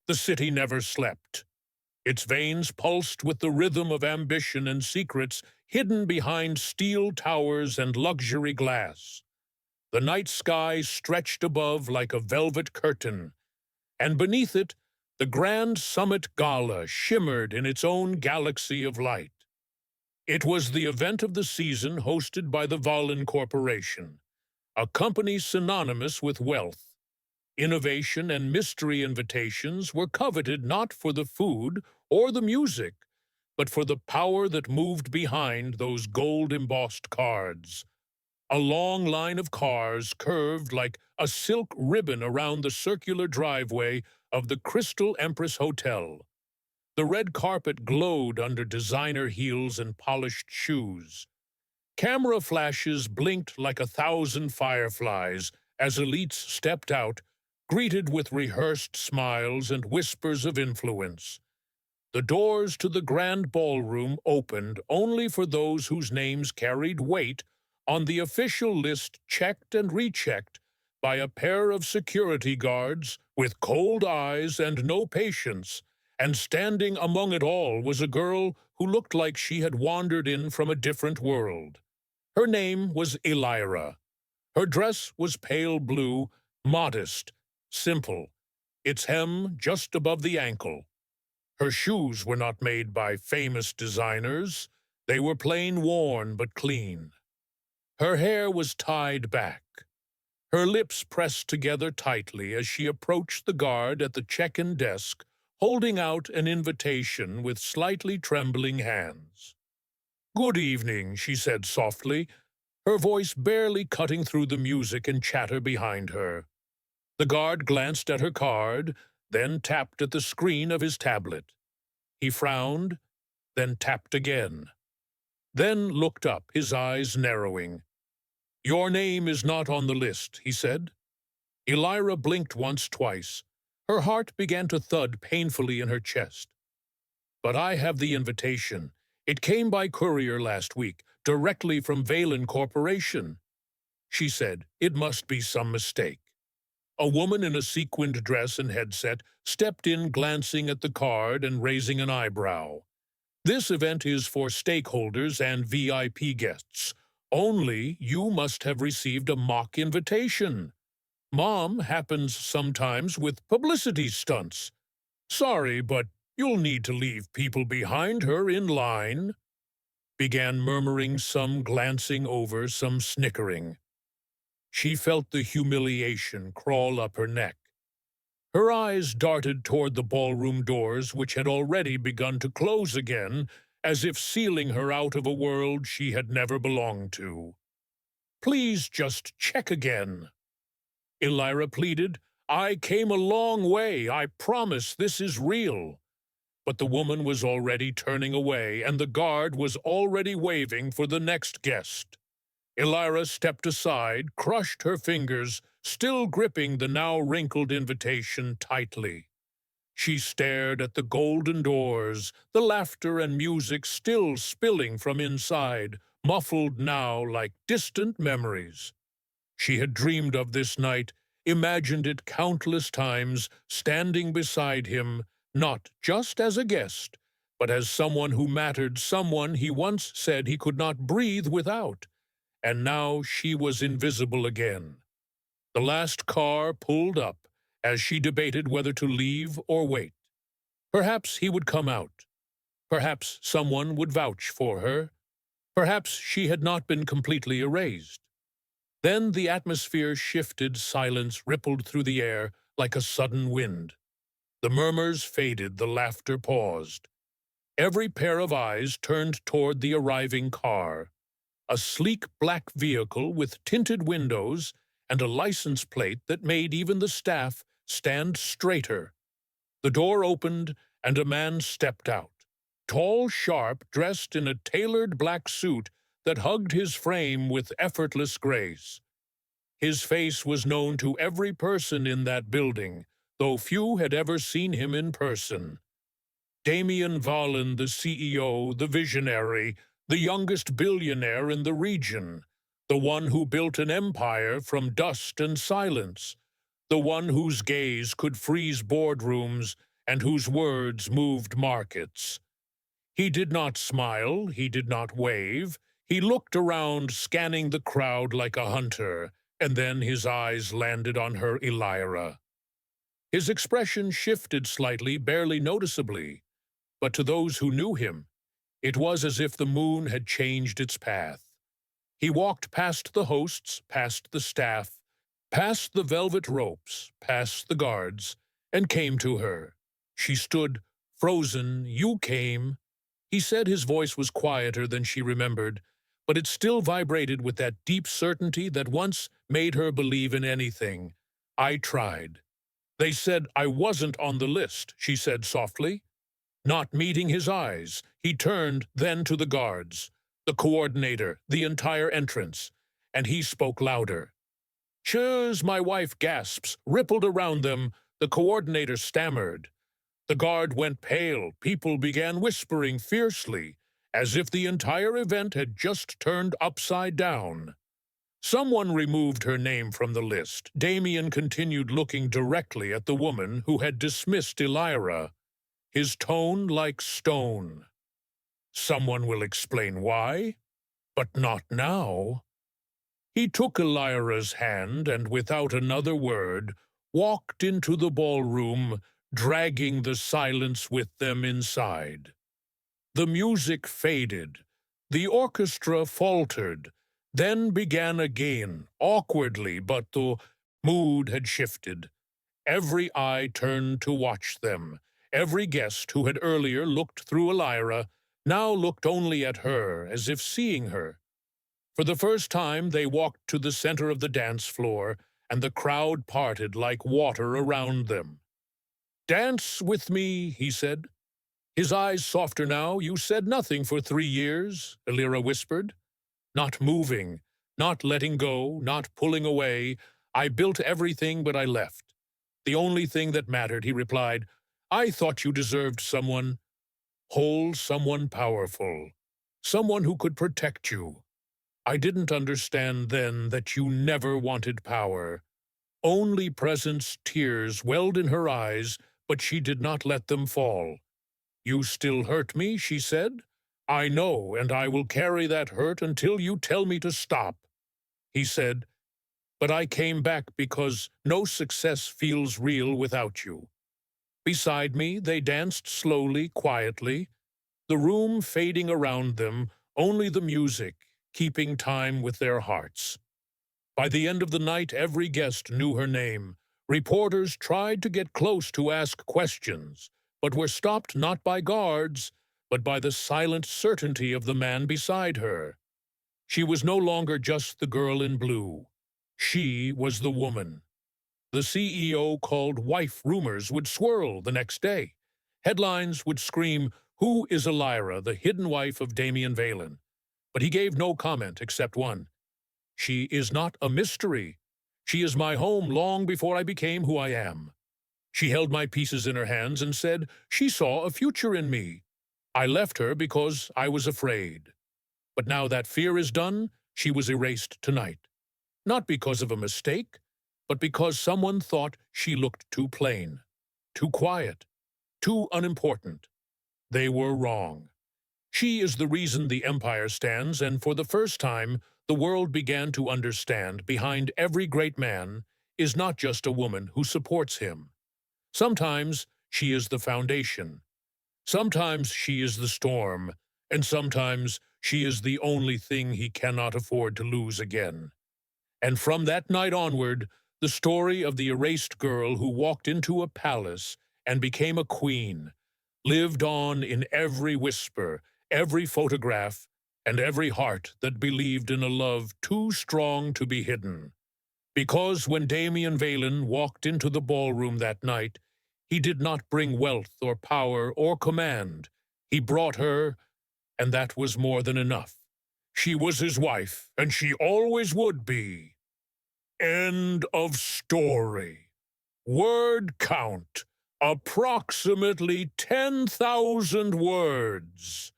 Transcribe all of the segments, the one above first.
The city never slept. Its veins pulsed with the rhythm of ambition and secrets hidden behind steel towers and luxury glass. The night sky stretched above like a velvet curtain, and beneath it, the grand summit gala shimmered in its own galaxy of light. It was the event of the season hosted by the Valen Corporation, a company synonymous with wealth. Innovation and mystery invitations were coveted not for the food or the music, but for the power that moved behind those gold-embossed cards. A long line of cars curved like a silk ribbon around the circular driveway of the Crystal Empress Hotel. The red carpet glowed under designer heels and polished shoes. Camera flashes blinked like 1,000 fireflies as elites stepped out, greeted with rehearsed smiles and whispers of influence. The doors to the grand ballroom opened only for those whose names carried weight on the official list, checked and rechecked by a pair of security guards with cold eyes and no patience, and standing among it all was a girl who looked like she had wandered in from a different world. Her name was Elira. Her dress was pale blue, modest, simple, its hem just above the ankle. Her shoes were not made by famous designers. They were plain worn but clean. Her hair was tied back. Her lips pressed together tightly as she approached the guard at the check-in desk, holding out an invitation with slightly trembling hands. "Good evening," she said softly, her voice barely cutting through the music and chatter behind her. The guard glanced at her card, then tapped at the screen of his tablet. He frowned, then tapped again. Then looked up, his eyes narrowing. "Your name is not on the list," he said. Elira blinked once, twice. Her heart began to thud painfully in her chest. "But I have the invitation. It came by courier last week, directly from Valen Corporation." She said, "It must be some mistake." A woman in a sequined dress and headset stepped in, glancing at the card and raising an eyebrow. "This event is for stakeholders and VIP guests. Only you must have received a mock invitation. Mom happens sometimes with publicity stunts. Sorry, but you'll need to leave people behind her in line," began murmuring, some glancing over, some snickering. She felt the humiliation crawl up her neck. Her eyes darted toward the ballroom doors, which had already begun to close again, as if sealing her out of a world she had never belonged to. "Please just check again," Elira pleaded. "I came a long way. I promise this is real." But the woman was already turning away, and the guard was already waving for the next guest. Elira stepped aside, crushed her fingers, still gripping the now wrinkled invitation tightly. She stared at the golden doors, the laughter and music still spilling from inside, muffled now like distant memories. She had dreamed of this night, imagined it countless times, standing beside him, not just as a guest, but as someone who mattered, someone he once said he could not breathe without. And now she was invisible again. The last car pulled up as she debated whether to leave or wait. Perhaps he would come out. Perhaps someone would vouch for her. Perhaps she had not been completely erased. Then the atmosphere shifted, silence rippled through the air like a sudden wind. The murmurs faded, the laughter paused. Every pair of eyes turned toward the arriving car. A sleek black vehicle with tinted windows and a license plate that made even the staff stand straighter. The door opened and a man stepped out. Tall, sharp, dressed in a tailored black suit that hugged his frame with effortless grace. His face was known to every person in that building, though few had ever seen him in person. Damien Valen, the CEO, the visionary, the youngest billionaire in the region, the one who built an empire from dust and silence, the one whose gaze could freeze boardrooms and whose words moved markets. He did not smile, he did not wave. He looked around, scanning the crowd like a hunter, and then his eyes landed on her Elira. His expression shifted slightly, barely noticeably, but to those who knew him, it was as if the moon had changed its path. He walked past the hosts, past the staff, past the velvet ropes, past the guards, and came to her. She stood, frozen. "You came." He said his voice was quieter than she remembered, but it still vibrated with that deep certainty that once made her believe in anything. "I tried. They said I wasn't on the list," she said softly. Not meeting his eyes, he turned then to the guards, the coordinator, the entire entrance, and he spoke louder. "Cheers," my wife gasps, rippled around them. The coordinator stammered. The guard went pale. People began whispering fiercely, as if the entire event had just turned upside down. Someone removed her name from the list. Damien continued looking directly at the woman who had dismissed Elira, his tone like stone. "Someone will explain why, but not now." He took Elira's hand and, without another word, walked into the ballroom, dragging the silence with them inside. The music faded. The orchestra faltered, then began again, awkwardly, but the mood had shifted. Every eye turned to watch them. Every guest who had earlier looked through Elira now looked only at her, as if seeing her. For the first time, they walked to the center of the dance floor, and the crowd parted like water around them. "Dance with me," he said. His eyes softer now. "You said nothing for 3 years," Elira whispered. "Not moving, not letting go, not pulling away. I built everything, but I left. The only thing that mattered," he replied. "I thought you deserved someone whole, someone powerful, someone who could protect you. I didn't understand then that you never wanted power." Only presence. Tears welled in her eyes, but she did not let them fall. "You still hurt me," she said. "I know, and I will carry that hurt until you tell me to stop." He said, "But I came back because no success feels real without you." Beside me, they danced slowly, quietly, the room fading around them, only the music keeping time with their hearts. By the end of the night, every guest knew her name. Reporters tried to get close to ask questions, but were stopped not by guards, but by the silent certainty of the man beside her. She was no longer just the girl in blue. She was the woman. The CEO called wife rumors would swirl the next day. Headlines would scream, "Who is Elira, the hidden wife of Damien Valen?" But he gave no comment except one. "She is not a mystery. She is my home long before I became who I am." She held my pieces in her hands and said she saw a future in me. I left her because I was afraid. But now that fear is done, she was erased tonight. Not because of a mistake, but because someone thought she looked too plain, too quiet, too unimportant. They were wrong. She is the reason the empire stands, and for the first time, the world began to understand behind every great man is not just a woman who supports him. Sometimes she is the foundation. Sometimes she is the storm, and sometimes she is the only thing he cannot afford to lose again. And from that night onward, the story of the erased girl who walked into a palace and became a queen lived on in every whisper, every photograph, and every heart that believed in a love too strong to be hidden. Because when Damien Valen walked into the ballroom that night, he did not bring wealth or power or command. He brought her, and that was more than enough. She was his wife, and she always would be. End of story. Word count, approximately 10,000 words.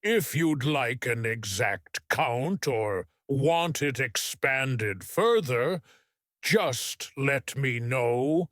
If you'd like an exact count or want it expanded further, just let me know.